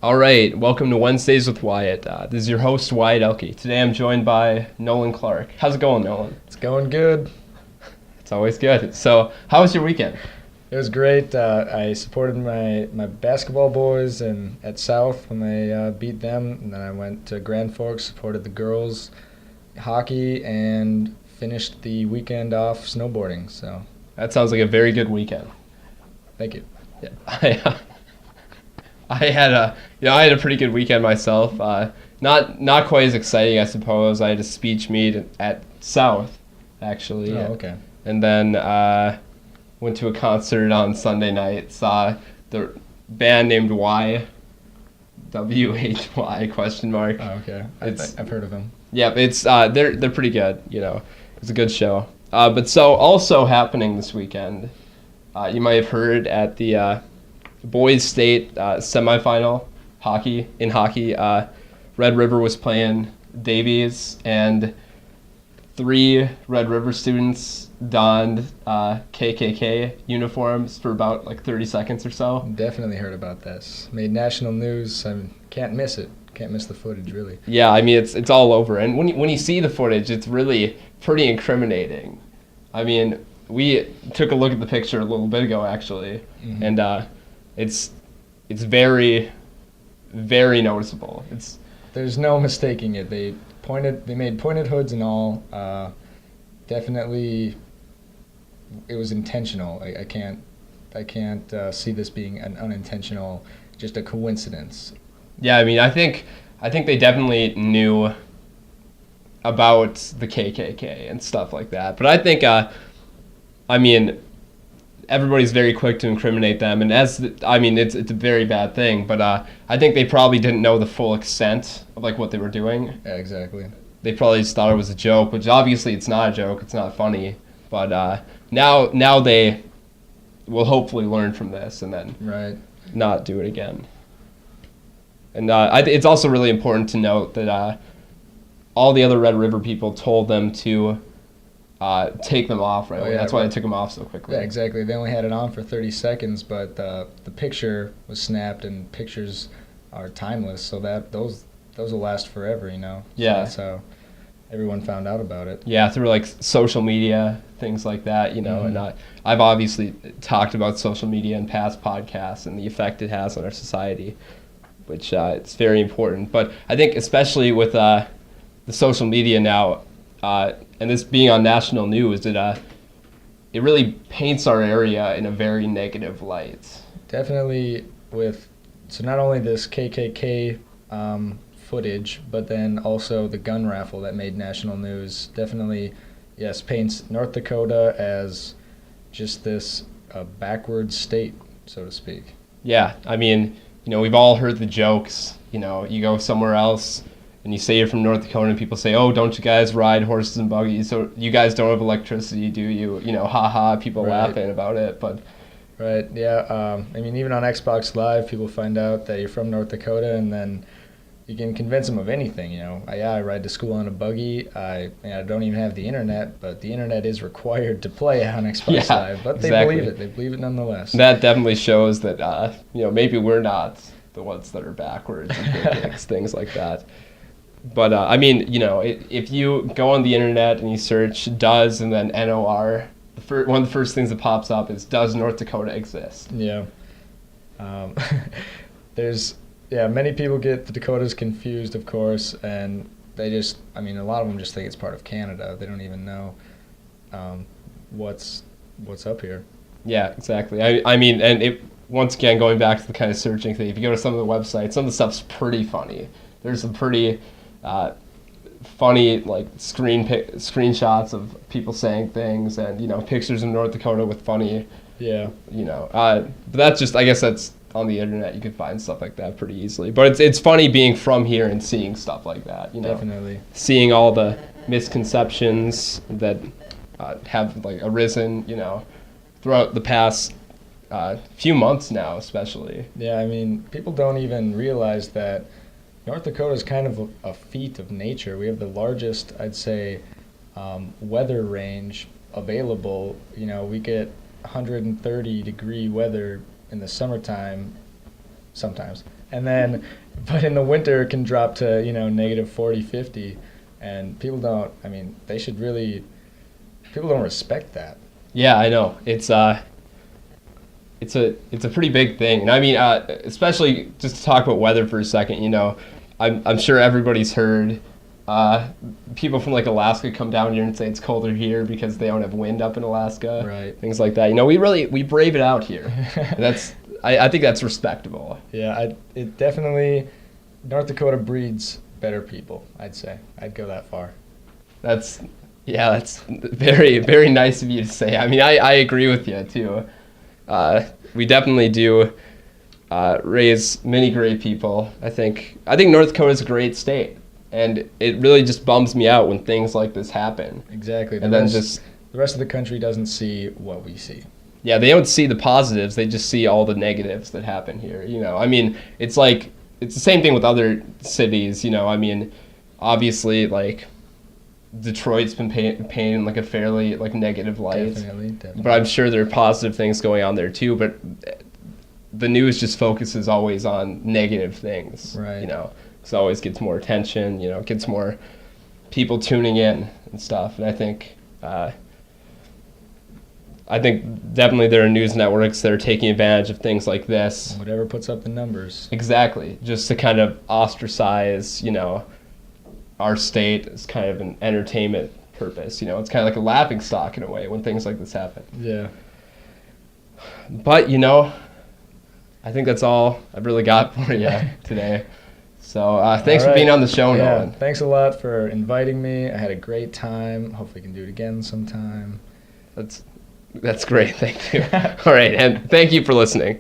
All right, welcome to Wednesdays with Wyatt. This is your host, Wyatt Elke. Today I'm joined by Nolan Clark. How's it going, Nolan? It's going good. It's always good. So, how was your weekend? It was great. I supported my basketball boys at South when they beat them, and then I went to Grand Forks, supported the girls hockey, and finished the weekend off snowboarding. So that sounds like a very good weekend. Thank you. Yeah. I had a pretty good weekend myself. Not quite as exciting, I suppose. I had a speech meet at South, actually. Oh, okay. And then went to a concert on Sunday night. Saw the band named Why, W-H-Y question mark. Oh, okay. I've heard of them. Yeah, it's they're pretty good. You know, it's a good show. But so also happening this weekend, you might have heard at the boys state semifinal hockey. Red River was playing Davies, and 3 Red River students donned KKK uniforms for about 30 seconds or so. Definitely heard about this. Made national news. I can't miss it. Can't miss the footage, really. Yeah, I mean it's all over, and when you see the footage, it's really pretty incriminating. I mean, we took a look at the picture a little bit ago, actually, and it's very, very noticeable. There's no mistaking it. They made pointed hoods and all. Definitely, it was intentional. I can't see this being an unintentional, just a coincidence. Yeah, I mean, I think they definitely knew about the KKK and stuff like that. But I think, I mean, everybody's very quick to incriminate them, and it's a very bad thing. But I think they probably didn't know the full extent of what they were doing. Yeah, exactly. They probably just thought it was a joke, which obviously it's not a joke. It's not funny. But now they will hopefully learn from this and then not do it again. And it's also really important to note that all the other Red River people told them to take them off right away. That's why they took them off so quickly. Yeah, exactly. They only had it on for 30 seconds, but the picture was snapped, and pictures are timeless, so that those will last forever, you know? So yeah. That's how everyone found out about it. Yeah, through social media, things like that, you know. And I've obviously talked about social media in past podcasts and the effect it has on our society, which it's very important. But I think especially with the social media now, and this being on national news, it really paints our area in a very negative light. Definitely so not only this KKK footage, but then also the gun raffle that made national news definitely, yes, paints North Dakota as just this backward state, so to speak. Yeah, I mean, we've all heard the jokes. You go somewhere else and you say you're from North Dakota and people say, oh, don't you guys ride horses and buggies? So you guys don't have electricity, do you? Ha, people laughing about it. But right, yeah. I mean, even on Xbox Live, people find out that you're from North Dakota, and then you can convince them of anything, I ride to school on a buggy. I don't even have the internet, but the internet is required to play on Xbox Live. But they believe it. They believe it nonetheless. That definitely shows that, maybe we're not the ones that are backwards and things like that. But, I mean, if you go on the internet and you search does and then NOR, one of the first things that pops up is, does North Dakota exist? Yeah. Many people get the Dakotas confused, of course, and they a lot of them just think it's part of Canada. They don't even know what's up here. Yeah, exactly. I mean, and once again, going back to the kind of searching thing, if you go to some of the websites, some of the stuff's pretty funny. There's some pretty funny screenshots of people saying things, and pictures of North Dakota with funny. Yeah. But that's just, I guess that's on the internet. You can find stuff like that pretty easily. But it's funny being from here and seeing stuff like that. Definitely. Seeing all the misconceptions that have arisen, throughout the past few months now, especially. Yeah, I mean, people don't even realize that North Dakota is kind of a feat of nature. We have the largest, I'd say, weather range available. You know, we get 130-degree weather in the summertime sometimes, and then but in the winter it can drop to, you know, negative 40, 50, and people don't. I mean, they should really. People don't respect that. Yeah, I know. It's a pretty big thing. And I mean, especially just to talk about weather for a second, you know, I'm sure everybody's heard people from like Alaska come down here and say it's colder here because they don't have wind up in Alaska. Right. Things like that. You know, we brave it out here. I think that's respectable. Yeah, it definitely, North Dakota breeds better people, I'd say. I'd go that far. That's very, very nice of you to say. I mean, I agree with you too. We definitely do raise many great people. I think North Dakota is a great state, and it really just bums me out when things like this happen. Exactly. The rest of the country doesn't see what we see. Yeah, they don't see the positives. They just see all the negatives that happen here. You know, I mean, it's the same thing with other cities. You know, I mean, obviously, like, Detroit's been painted in like a fairly like negative light. Definitely. But I'm sure there are positive things going on there too. But the news just focuses always on negative things. Right. You know, it always gets more attention. You know, it gets more people tuning in and stuff. And I think definitely there are news networks that are taking advantage of things like this. Whatever puts up the numbers. Exactly. Just to kind of ostracize, you know, our state as kind of an entertainment purpose. You know, it's kind of like a laughing stock in a way when things like this happen. Yeah. But, you know, I think that's all I've really got for you today. So thanks for being on the show, Nolan. Thanks a lot for inviting me. I had a great time. Hopefully we can do it again sometime. That's great. Thank you. All right. And thank you for listening.